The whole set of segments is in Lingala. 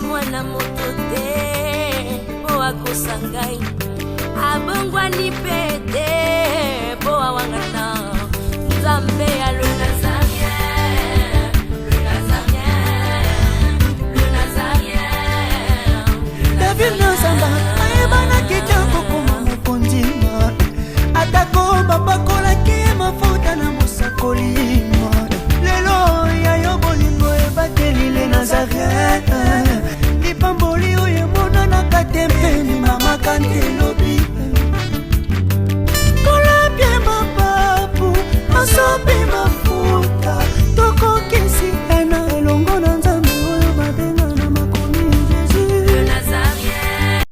mwana moto te po akosa ngai abongwani pete po awangana nzambe ya le Nazarien, le Nazarien, le Nazarien. David Nzamba ayebana kitoko koma mokondima atako bapakolaki mafuta na mosakolima lelo yayo bolingo ebateli le Nazarien lipamboli oyo emonanaka tempeni mama kantelobi kolapie mapapu masopi mafuta tokokisi ena elongo na nzambe oyo babenga na makomi Jésus Le Nazarien.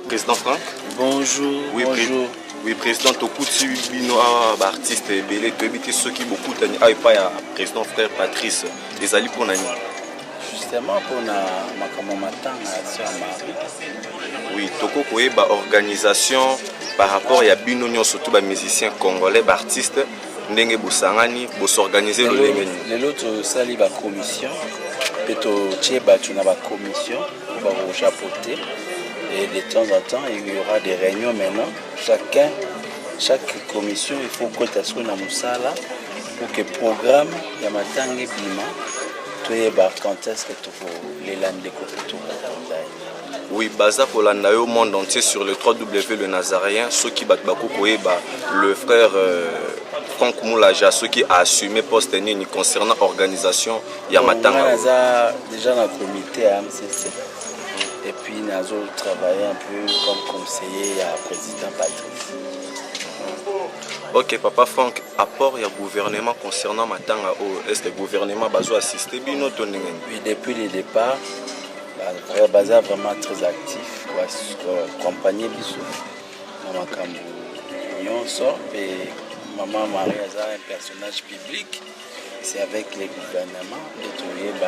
Président Franck. Bonjour. Oui, bonjour. Oui, président Tokuti Bino, artiste belé, tu habites ceux qui beaucoup tani pas président frère Patrice, les alliés pour Nani. Justement pour ma matin sur Marie. Oui, Toko Koeba organisation par rapport à Bino surtout les musiciens congolais, artistes, Ndenge Boussangani, pour s'organiser le Lengeni. Les autres sali ba commission, peto tcheba tu na ba commission, ba chapeauter. Et de temps en temps, il y aura des réunions maintenant. Chaque commission, il faut que tu sois dans Moussala pour que le programme, il y a matin et bima, tu es quand est-ce que tu faut les landés que tu Oui, Baza Polanda au monde entier sur le 3W le Nazarien, ceux qui battent Bako le frère Franck Moulaja, ceux qui a assumé poste ni concernant l'organisation Yamatanga. Déjà dans le comité à MCC. Et puis nous avons travaillé un peu comme conseiller à président Patrice. Ok, papa Franck, apport il y a gouvernement concernant Matanga. Est-ce que le gouvernement va assister bien? Oui, depuis le départ, le Baza est vraiment très actif pour accompagner Bissou. Maman Kamou sort et Maman Marie est un personnage public. C'est avec les gouvernements de trouver le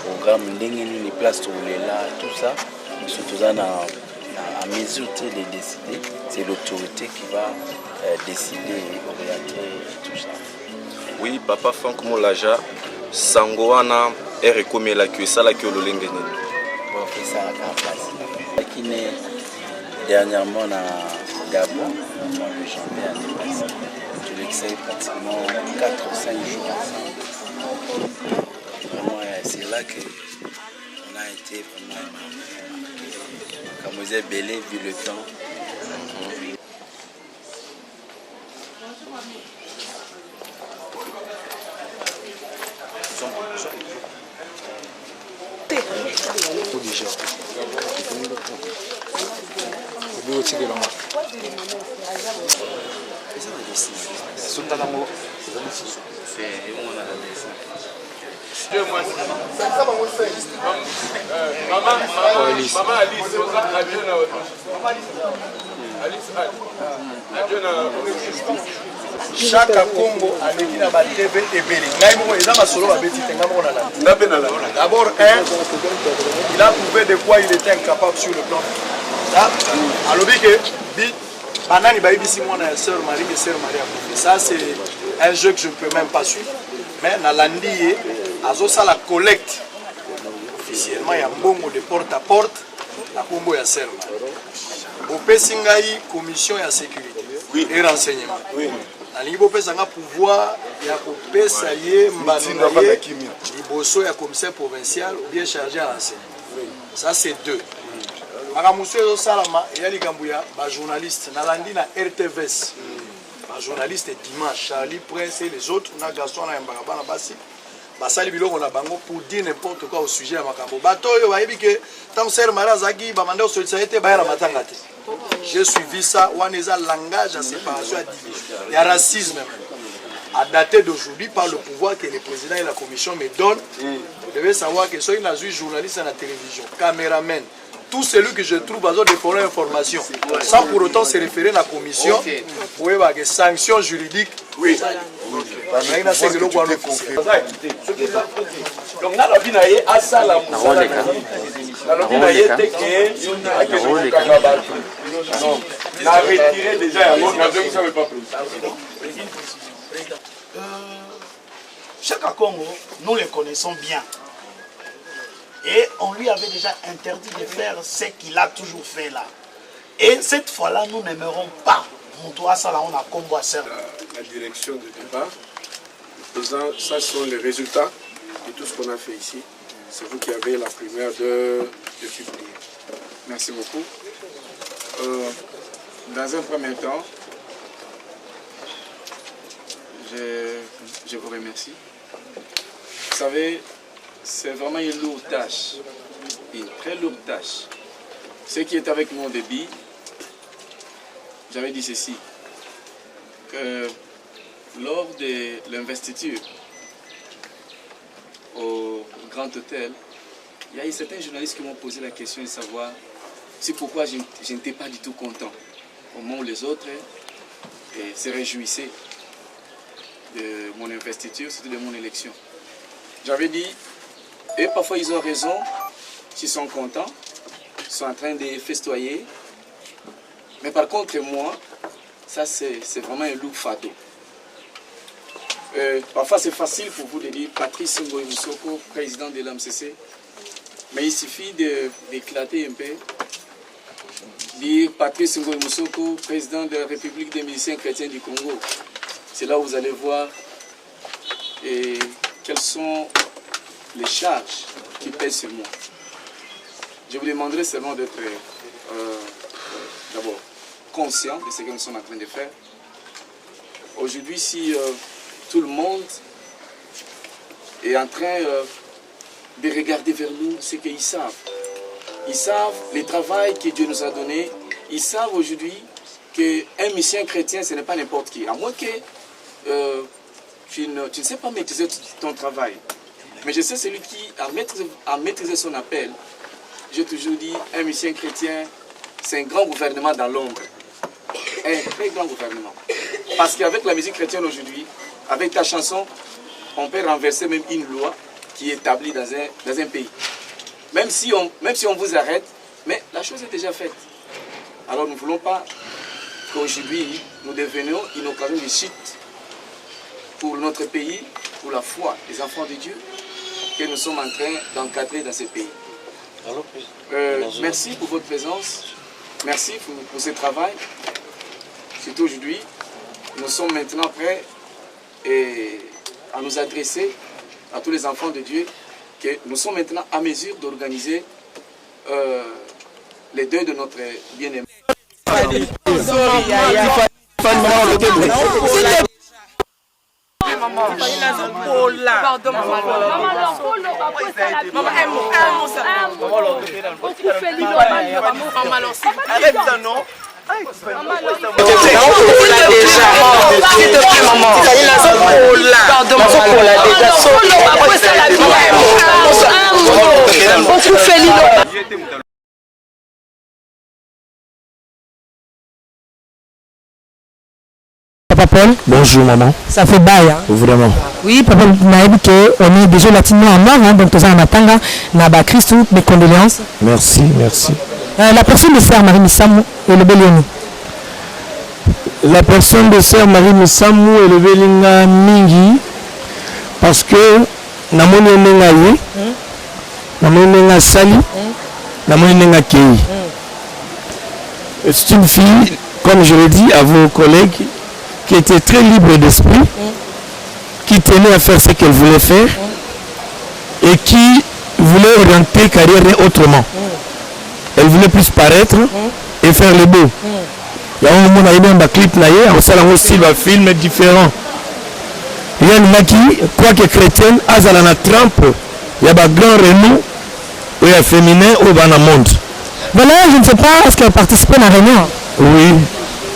programme, les places tout ça. Surtout à mesure de décider, c'est l'autorité qui va décider et orienter tout ça. Oui, papa Franck Moulaja, Sangoana est recommandé la queue, ça la queue le lengeni. On fait ça à la place. Qui est dernièrement à Gabon, le champion est passé. Je l'excelle pratiquement 4 ou 5 jours ensemble. Vraiment, c'est là qu'on a été vraiment marqué. Comme vous avez belé, vu le temps. Déjà. Chaque Congo a des TV et Bélé. D'abord, il a prouvé de quoi il était incapable sur le plan. Ça, c'est un jeu que je ne peux même pas suivre. Mais dans l'Andié, à la collecte, officiellement, il y a un bon mot de porte à porte, la combo ya Serma. Au Pessingaï, commission et sécurité et renseignement. Nalingi bopesanga pouvoir ya kopesa ye mbano ye liboso ya commissaire provincial ou bien chargé à renseignement. Ça c'est deux. Makamuso yo salama ya likambu ya ba journaliste nalandi na RTVS. Ba journaliste dimanche Charlie Prince et les autres na Gaston na Mbakaba na basi basali biloko na bango pour dire n'importe quoi au sujet ya makambo bato oyo bayebi ke tant ser mara zaki bamanda osolisa ete bayala matanga te. J'ai suivi ça wana eza langage à séparation à ya racisme à dater d'aujourd'hui par le pouvoir que le président et la commission me donnent. Vous devez savoir que ceux qui sont journalistes à la télévision, caméraman, tout celui que je trouve à des forums d'information, sans pour autant se référer à la commission, pour avoir des sanctions juridiques. Oui. Chaka Congo, nous le connaissons bien. Et on lui avait déjà interdit de faire ce qu'il a toujours fait là. Et cette fois-là, nous n'aimerons pas. La direction de départ, ça sont les résultats de tout ce qu'on a fait ici. C'est vous qui avez la primeur de publier. Merci beaucoup. Dans un premier temps, je vous remercie. Vous savez, c'est vraiment une lourde tâche, une très lourde tâche. Ceux qui est avec moi au début, j'avais dit ceci, que lors de l'investiture au Grand Hôtel, il y a eu certains journalistes qui m'ont posé la question de savoir si pourquoi je n'étais pas du tout content, au moment où les autres se réjouissaient de mon investiture, surtout de mon élection. J'avais dit, et parfois ils ont raison, s'ils sont contents, ils sont en train de festoyer. Mais par contre, moi, ça c'est vraiment un lourd fardeau. Parfois c'est facile pour vous de dire Patrice Ngoï Moussoko, président de l'AMCC, mais il suffit d'éclater un peu, dire Patrice Ngoï Moussoko, président de la République des musiciens chrétiens du Congo. C'est là où vous allez voir quelles sont les charges qui pèsent sur moi. Je vous demanderai seulement d'être d'abord conscient de ce que nous sommes en train de faire. Aujourd'hui, si tout le monde est en train de regarder vers nous, c'est qu'ils savent. Ils savent le travail que Dieu nous a donné. Ils savent aujourd'hui qu'un missionnaire chrétien, ce n'est pas n'importe qui. À moins que tu ne sais pas maîtriser ton travail. Mais je sais celui qui a maîtrisé son appel. J'ai toujours dit, un missionnaire chrétien, c'est un grand gouvernement dans l'ombre. Un très grand gouvernement. Parce qu'avec la musique chrétienne aujourd'hui, avec ta chanson, on peut renverser même une loi qui est établie dans un pays. Même si on vous arrête, mais la chose est déjà faite. Alors nous ne voulons pas qu'aujourd'hui, nous devenions une occasion de chute pour notre pays, pour la foi des enfants de Dieu, que nous sommes en train d'encadrer dans ce pays. Merci pour votre présence, merci pour ce travail. Surtout aujourd'hui, nous sommes maintenant prêts à nous adresser à tous les enfants de Dieu, que nous sommes maintenant à mesure d'organiser les deuils de notre bien-aimé. Papa Paul. Bonjour maman. Ça fait bail hein. Vraiment. Oui, papa on est déjà latinement en mort, hein, donc tout ça en matanga, Naba Christou, mes condoléances. Merci, merci. La personne de Sœur Marie Missamou et le Bélioni. La personne de Sœur Marie Missamou et le Bélinga Mingi, parce que namoni nenga ye, namoni nenga sali, namoni nenga kei. C'est une fille, comme je l'ai dit à vos collègues, qui était très libre d'esprit, qui tenait à faire ce qu'elle voulait faire et qui voulait orienter carrière autrement. Elle voulait plus paraître et faire le beau. Il y a un moment où il y a un clip, on a un style, un film différent. ya naki quoi que chrétienne azala na trempe ya ba grand renom ou ya féminin ou bana monde. Voilà, je ne sais pas est-ce qu'elle participe à la réunion. Oui.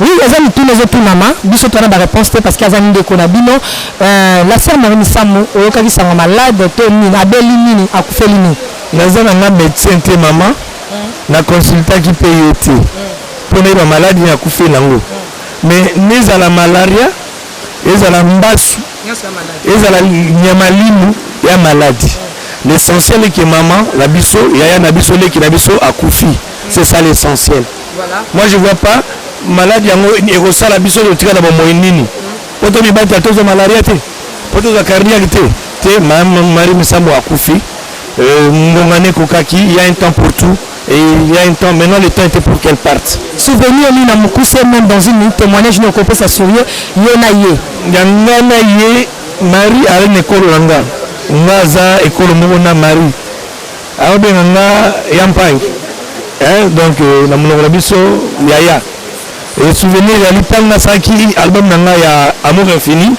Oui, ils ont tous les autres maman. Biso tu as la réponse parce qu'ils ont dit qu'on a bino la sœur Marie Samu au cas qui sont malade Tony Abeli Nini a fait lini. Naza na médecin te maman. Na consultant qui paye te. Pour les malades il a coupé lango. Mais nous à la malaria, ils à la mbasu. Ils à la nyamalimu ya maladie. L'essentiel est que maman la biso ya na biso le qui na biso a koufi. C'est ça l'essentiel. Voilà. Moi je vois pas malade yango erosa la biso de tika na bomo nini. Poto mi bata tozo malaria te. Poto za cardiaque te Marie Misambo a koufi. Ngongane kokaki, il y a un temps pour tout et il y a un temps maintenant le temps était pour qu'elle parte. Souvenir ni na mukuse même dans une témoignage ne peut s'assurer yona ye. Yangana ye Marie a une école langa. Ngaza école mona Marie. Aobe nga yampang. Donc na monoko biso yaya. Et souvenir ya lipanga saki album nanga ya Amour infini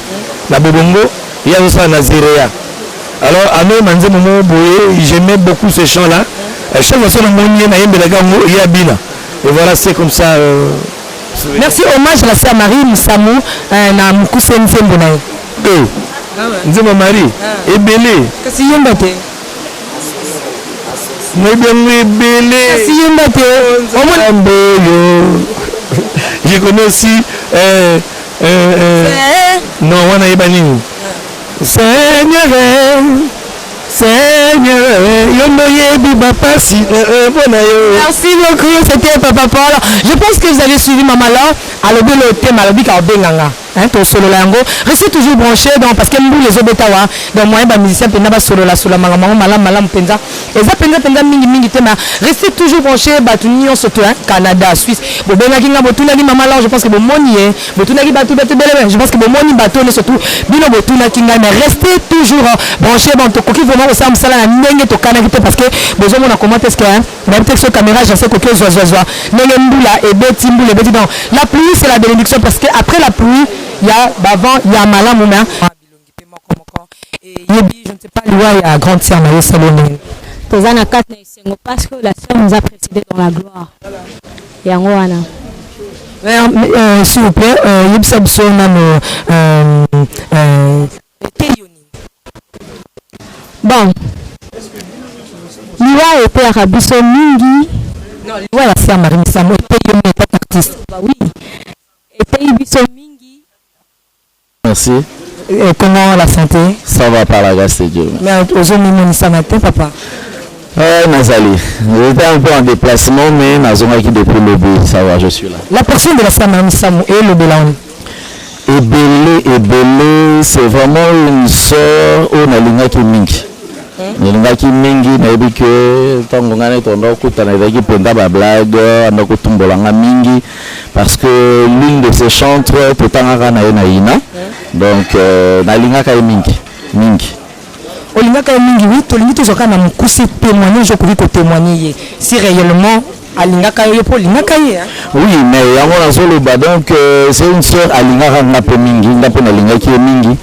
na Bobongo ya ça na Zerea. Alors Amé Manze Momo Boye, j'aimais beaucoup ces chants là. Chaque fois que mon na yembe la gamu ya bina. Et voilà, c'est comme ça. Merci, hommage à la sœur Marie Musamu na mukuse nzembo na ye. Nzembo Marie ebele. Kasi yemba te. Ebele. Kasi yemba te. Je connais aussi non, on a ébani. Seigneur, merci beaucoup, c'était Papa Paul. Je pense que vous avez suivi Maman là, à l'obé le thème, à l'obé Benganga. Ton solo lango. Restez toujours branché donc parce que nous les obetawa donc moi ba musicien penda ba solo la solo malam penza. Et ça penza mingi tema. Restez toujours branché ba tunio surtout Canada, Suisse. Bo benga kinga bo tunaki Maman là, je pense que bo moni bo tunaki ba bele. Je pense que bo moni bato ne surtout bino bo tunaki kinga mais restez toujours branché dans to koki vraiment ça msala na ndenge to kana kite parce que besoin on a commenté ce que na peut-être sur caméra je sais que zoa ndenge mbula et beti donc la pluie c'est la bénédiction parce que après la pluie il y a bavant il y a malamu na et yebi je ne sais pas loi il y a grande sœur na salon tozana kat na isengo parce que la sœur nous a précédé dans la gloire yango wana s'il vous plaît yebisa biso nano bon liwa epeyaka biso mingi non liwa ya sœur Marie Misambo epeyi yo pas artiste oui epeyi biso mingi. Merci. Et comment la santé? Ça va par la grâce de Dieu. Mais aujourd'hui, ça matin, papa? Nazali. J'étais un peu en déplacement, mais Nazomaki depuis le but, ça va, je suis là. La personne de la sœur Marie Samu et le Bélaon. Ebele, c'est vraiment une sœur où Nalingaki Mingi. Nalingaki Mingi, nayebi que tango ngane tondo kutana ezaki penda ba blague, andako tumbolanga mingi parce que l'une de ses chantres totangaka na ina. Donc nalingaka mingi. Olingaka mingi oui, tolingi tozoka na mukuse témoignage ko ko témoigner si réellement alingaka yo po lingaka ye. Oui, mais yango na solo ba donc c'est une sœur alingaka ngape mingi, ngape nalingaki mingi.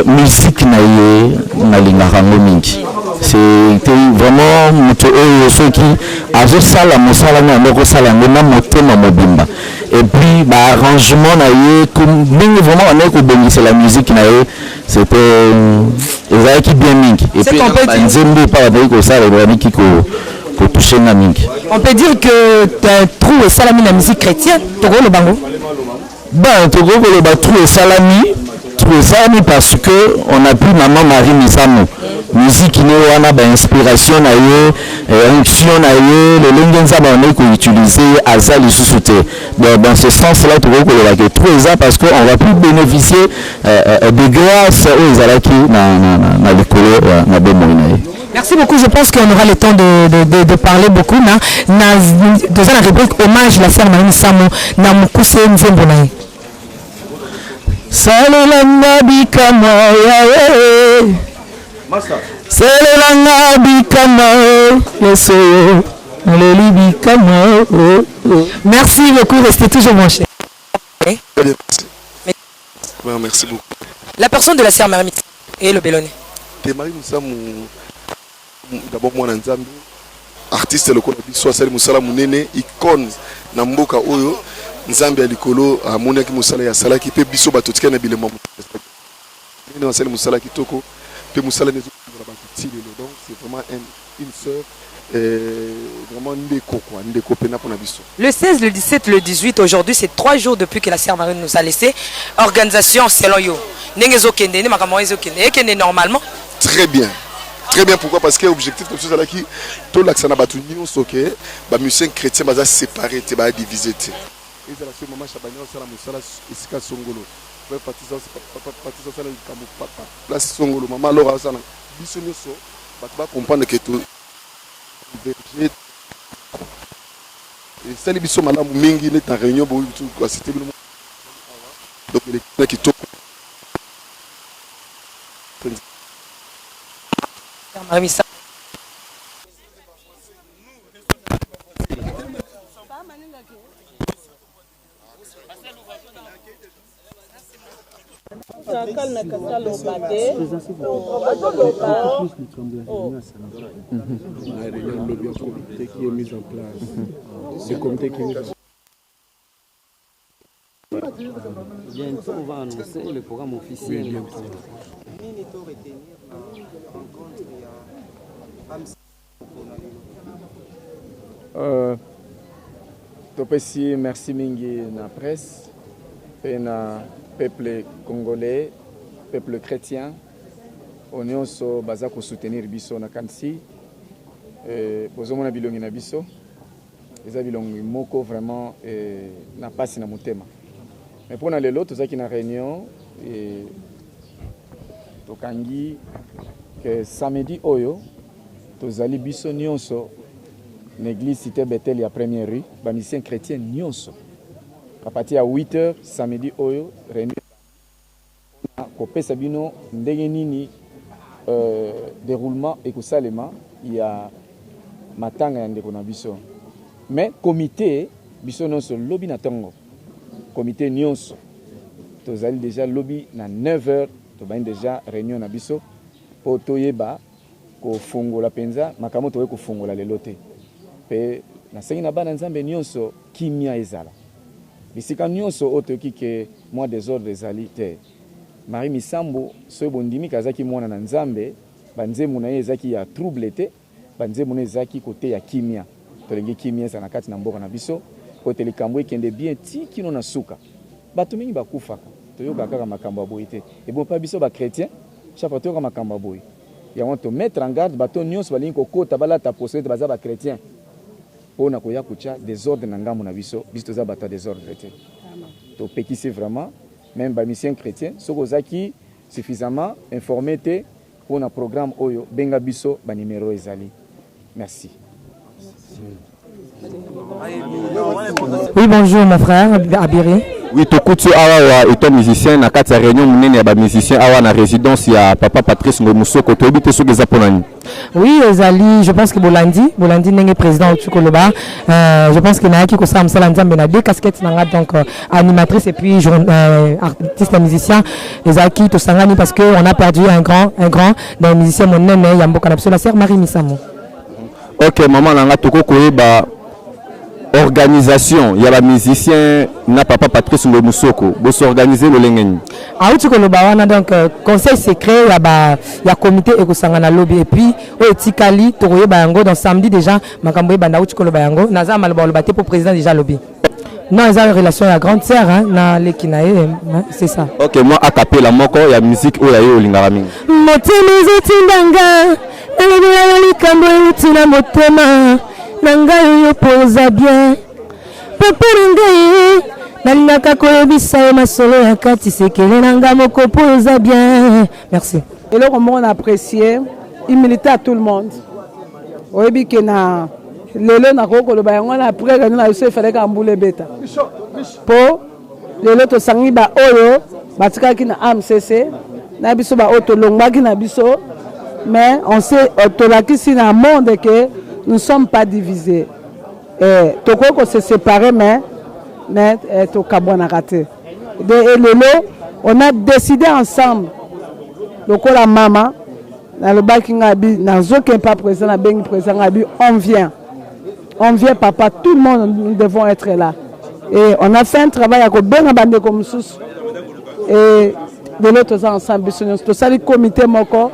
Musique na lingaka mingi. C'était vraiment moto ceux qui avaient ça la mosala na ndoko sala na motema mobimba. Et puis bah arrangement na ye comme vraiment on est ko bongisa la musique na ye c'était ezaki bien mingi. Et puis nzembe pa ba ko sala ba ki ko toucher na mingi. On peut dire que tu trouves salami la musique chrétienne, Togo le bango. Ben Togo le ba trouver salami parce que on a pris Maman Marie Misambo musique qui n'est wana ba inspiration na ye onction na ye le lengenza ba on est utiliser azali sous-souté dans ce sens là tu vois que trouver ça parce que on va plus bénéficier de grâce aux alaki na l'école na bemoina. Merci beaucoup, je pense qu'on aura le temps de parler beaucoup dans la rubrique hommage la sœur Marie Misambo na mukuse nzembo na ye. Salelanga bikamo yawe Salelanga bikamo yeso Aleli bikamo. Merci beaucoup, restez toujours branchés. Merci beaucoup. La personne de la sœur Marie et le Bélonné. Marie Moussamou, d'abord moi Nzambi, artiste le Kolo Biso, Sali Moussala Mounene, icône Namboka Oyo, Nzambi Alikolo, Mouniaki Moussala Yasala qui peut Biso Batotika Nabilema. Sali Moussala Kitoko, Pe Moussala Nezo, donc c'est vraiment une sœur. Vraiment le 16, le 17, le 18, aujourd'hui c'est 3 jours depuis que la sœur Marie nous a laissé. Organisation selon yo. Normalement. Très bien. Très bien, pourquoi? Parce que l'objectif de tout ça, qui tout l'accent à Batunion, c'est que les musiciens chrétiens sont séparés, sont divisés. Et c'est la seule maman Chabagnon, c'est la Moussala Isika Songolo. Place Songolo, maman Laura, ça, Bissonioso, va comprendre que tout. Et ça, les bisous, madame Mingi, est en réunion pour citer le monde. Donc, il est qui toque. Qui est mis en place. Le comité qui est mis en place. Bientôt, on va annoncer le programme officiel. Topesi, merci mingi na presse et na peuple congolais, peuple chrétien. On est aussi basé pour soutenir biso na kansi. Bozomona bilongi na biso. Eza bilongi moko vraiment na pasi na motema. Mais pour les autres, qui na réunion et tokangi que samedi oyo tozali biso nyonso l'église cité Bethel ya première rue, ba musicien chrétien nyonso. À partir à 8h samedi oyo réunion ko pesa bino ndenge nini déroulement et kosalema il y a matanga ya ndeko na biso. Mais comité biso nyonso lobby na tongo. Comité nyonso tozali déjà lobby na 9h to ba déjà réunion na biso po toyeba ko fungola penza makamo toye ko fungola lelo te pe na sengi na bana nzambe nyonso kimia ezala bisika nyonso otoki ke moi désordre ezali te. Marie Misambo so bondimi kazaki mwana na nzambe banzemu na ye ezaki ya trouble te banzemu na ezaki kote ya kimia tolengi kimia sana kati na mboka na biso kote likambo ekende bien ti kino na suka bato mingi bakufaka toyoka kaka makambo ya boye te et bon pa biso ba chrétien chaque toyoka makambo ya boye ya want to mettre en garde bato nyonso balingi kokota balata posete baza ba chrétien pona koya kucha désordre na ngambo na biso biso toza bata désordre te to pekisi vraiment même ba mission chrétien soko zaki suffisamment informé te pona programme oyo benga biso ba numéro ezali. Merci. Oui, bonjour mon frère Abiri. Oui, Tokutu Awa est un musicien na kati ya réunion munene ya ba musicien awa na résidence ya papa Patrice Ngomusoko to ebite so geza ponani. Oui, Ezali, je pense que Bolandi n'est président au Tukoloba. Je pense qu'il y a qui ko sam sala nzambe na deux casquettes nanga donc animatrice et puis artiste et musicien. Ezaki to sangani parce que on a perdu un grand dans musicien monene ya mboka na biso la sœur Marie Misamo. OK, maman nanga toko koyeba organisation, il y a la musicien na papa Patrice Ngomusoko, vous s'organiser le lengeni. Auti ko lobawana donc conseil secret il y a comité ekosangana lobby et puis o etikali to koyeba yango donc samedi déjà makambo banda auti ko lobayango naza malba lobate pour président déjà lobby. Non, ils ont une relation à grande sœur hein na lekinae c'est ça. OK, moi a capella moko ya musique o ya yo lingara mingi. Motema zotindanga na likambo utina motema. Nangai opoza bien papa nangai nalingaka koyebisa yo masolo ya kati sekele nanga moko poza bien. Merci. Et là comment on apprécié il militait à tout le monde oyebi ke na lelo na koko lo bayango na après quand na yo fallait ka mbule beta po lelo to sangi ba oyo batikaki na AMCC na biso ba oto longaki na biso mais on sait tolakisi na monde que nous ne sommes pas divisés. Toko se séparer mais to kabwana raté. De lelo On a décidé ensemble, donc la maman, dans le bac Ngabi, dans aucun pas présent, dans le présent Ngabi, on vient, papa, tout le monde, nous devons être là. Et on a fait un travail avec Ben Bande comme sous et de l'autre ensemble, tout ça, le comité moko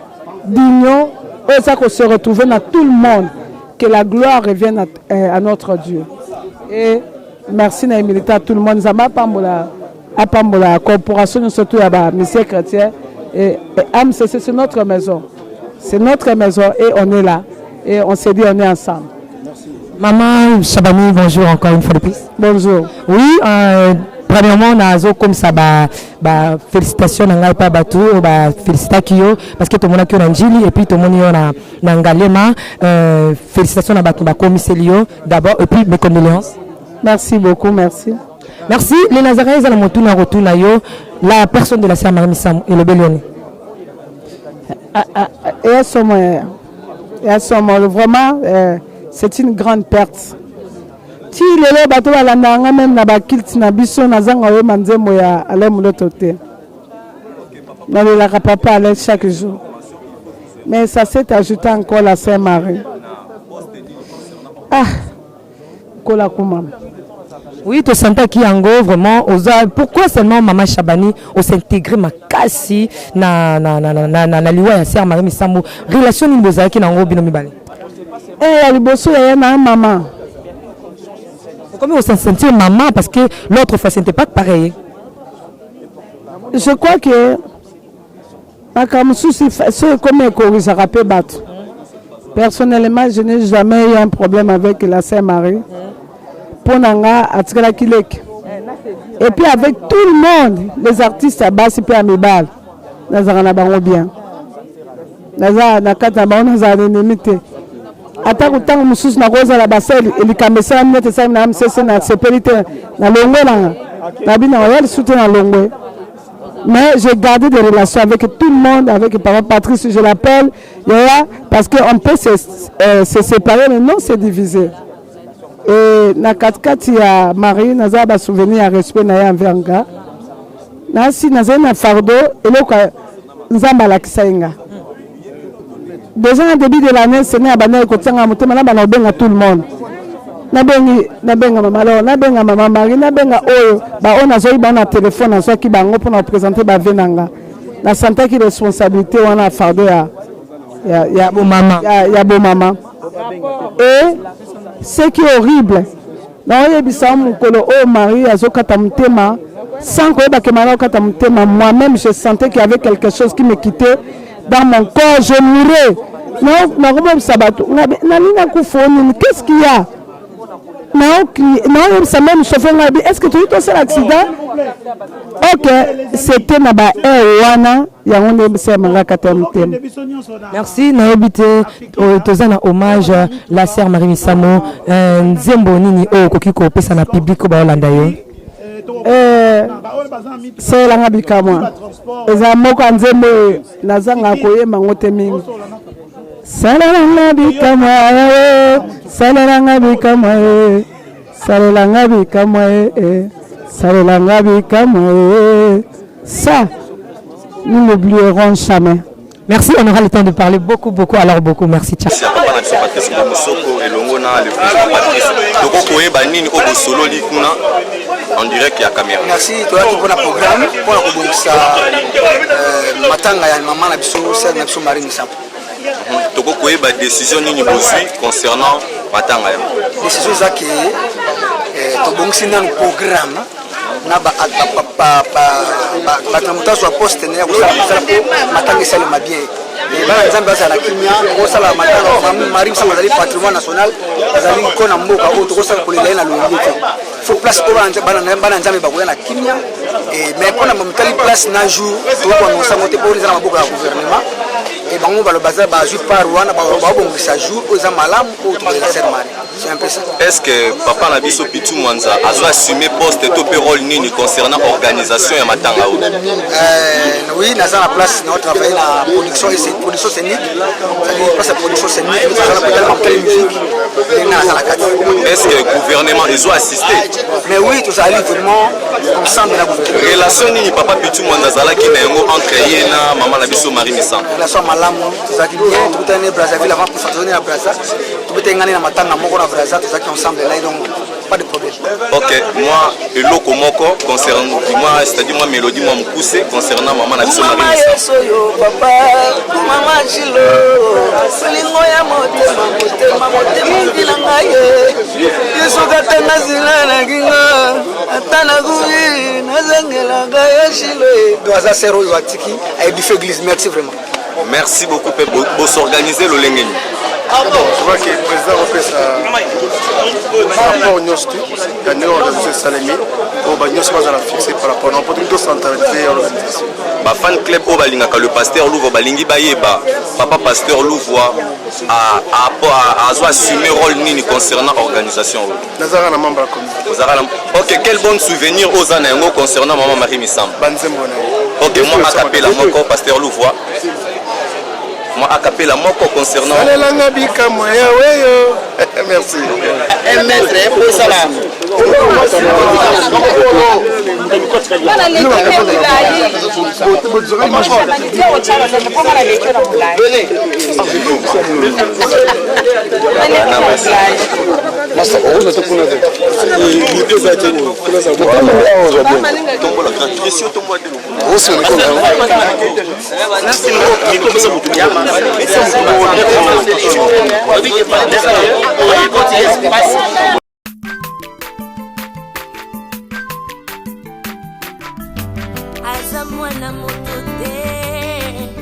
d'union, et ça qu'on se retrouve dans tout le monde, que la gloire revienne à notre Dieu. Et merci à militaires, tout le monde, ça m'a pas la corporation, surtout à la mission chrétienne. Et AMCC, c'est notre maison. C'est notre maison et on est là. Et on s'est dit, on est ensemble. Merci. Maman Chabani, bonjour encore une fois de plus. Bonjour. Oui, premièrement, on a comme ça, félicitations à pas bateau, félicitations parce que tout le monde a un Njili et puis tout le monde a un Galema. Félicitations à la commissaire d'abord et puis mes condoléances. Merci beaucoup, merci. Merci. Les Nazaréens, ils ont retourné la personne de la sœur Marie Missam et le Bélion. Et à ce moment, vraiment, c'est une grande perte. Si les bateaux à la nanga même na bakilti na biso na zanga we manzemo ya ale muloto te. Na le la papa allait chaque jour. Mais ça s'est ajouté encore la Sainte Marie. Ah, kola kumam. Oui, tu sens qui en gros vraiment. Pourquoi seulement Maman Chabani s'intégrer ma kasi na liwa ya sœur Marie Missambo relation ni bozaki na ngo bino mibale. Eh, liboso ya na maman. Comment on s'en sentit maman parce que l'autre fois ce n'était pas pareil. Je crois que personnellement, je n'ai jamais eu un problème avec la Sainte Marie. Et puis avec tout le monde, les artistes à base et à Mibal, nous avons bien. Nous avons ata kutanga mususu na koza la baseli elikambesa mnete sa na msese na sécurité na longwe na bina wali soutien na longwe. Mais j'ai gardé des relations avec tout le monde, avec papa Patrice, je l'appelle Yaya, parce qu'on peut se séparer, mais non se diviser. Et na katikati ya Marie naza ba souvenir à respect na ya envers na si naza na fardeau eloko nzamba la kisainga. Déjà au début de l'année, c'est né à Banel Kotanga Motema na bana benga tout le monde. Na benga maman alors, na benga maman Marie, na benga oyo ba on a zoi ba na téléphone na qui bango pour nous présenter ba venanga. Na santé qui responsabilité on a fardeau ya bon maman. Ya bon maman. Et ce qui est horrible, na oyo bisa mukolo o Marie azokata mutema sans que ba kemana okata mutema, moi-même je sentais qu'il y avait quelque chose qui me quittait. Dans mon corps, je mourais. Qu'est-ce qu'il y a? Est-ce que tu as eu l'accident? Ok, c'était Naba Ewana. Merci, Naobite. Tozana hommage la sœur Marie Misamo. Nzembo Nini O Kokiko Pesana Public Baolandayo. C'est la ngabika moi. Eza moko nzembo nazanga koyema ngote mingi. Salela ngabika moi. Salela ngabika moi. Salela ngabika moi. Salela ngabika moi. Ça, nous n'oublierons jamais. Merci, on aura le temps de parler beaucoup, alors beaucoup. Merci, Tcha. Merci à papa Patrice Mosoko et Longona, le président Patrice. Donc, on peut banni au solo likuna en direct il y a caméra. Merci, toi qui pour le programme, pour la commune matanga ya maman na biso, c'est na biso Marie Missambo. Toko koye ba décision nini bozui concernant matanga ya. Décision za que to bongsi na programme na ba batamutazo soit poste ne ya kusala matanga sale mabie. Et bana nzambe za la kimia ko sala matanga Marie Missambo za patrimoine national za li ko na mboka o to ko sala ko le na longite. Faut place pour bana nzambe ba ko na kimia et mais pour na mutali place na jour to ko no sangote pour les na maboka ya gouvernement. Et bango ba le bazar ba ju par wana ba bon ça joue aux amalam autour de la Sainte Marie. C'est un peu ça. Est-ce que papa na biso Pitu Mwanza a assumé poste et rôle nini concernant organisation ya matanga o? Oui, na za la place na travailler na production et c'est production scénique. Ça dit place production scénique, ça la peut-être en musique. Est-ce que le gouvernement ils ont assisté? Mais oui, tout ça allait vraiment ensemble la gouvernement. Relation ni papa Pichu Mwandazala qui n'a pas créé na maman la biso Marie Missam. Relation malamu, tout ça qui bien, tout le temps Brazzaville avant pour s'entraîner à Brazzaville. Tout le temps na matanga moko na Brazzaville, tout ça qui ensemble là donc pas de problème. OK, moi eloko moko concernant moi, c'est-à-dire moi mélodie moi m'pousser concernant maman la biso Marie Missam. Papa, maman Chilo, selingo ya motema motema Yesu katanga zilana kinga atana kubi nazangela gaya Chilo. Doaza sero watiki ay bife église, merci vraiment. Merci beaucoup pour s'organiser le lengeni. Je vois que le président refait ça par rapport au Nyostu, gagné l'organisation Salemi, au Nyostu va la fixer par rapport à l'opportunité de centraliser l'organisation. Ba fan club au balingaka le pasteur Louvre balingi bayeba papa pasteur Louvre a assumer rôle nini concernant l'organisation. Nazara na membre commune. OK, quel bon souvenir aux anango concernant maman Marie Missam. Banzembona. OK, moi a capé la moko pasteur Louvre. Moi a capé la moko concernant merci. Un maître pour ça là. aza mwana moto te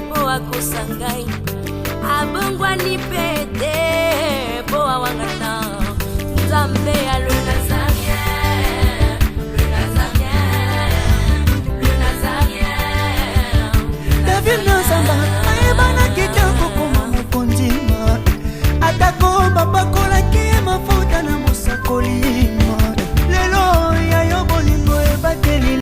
po akosa ngai abongwani mpe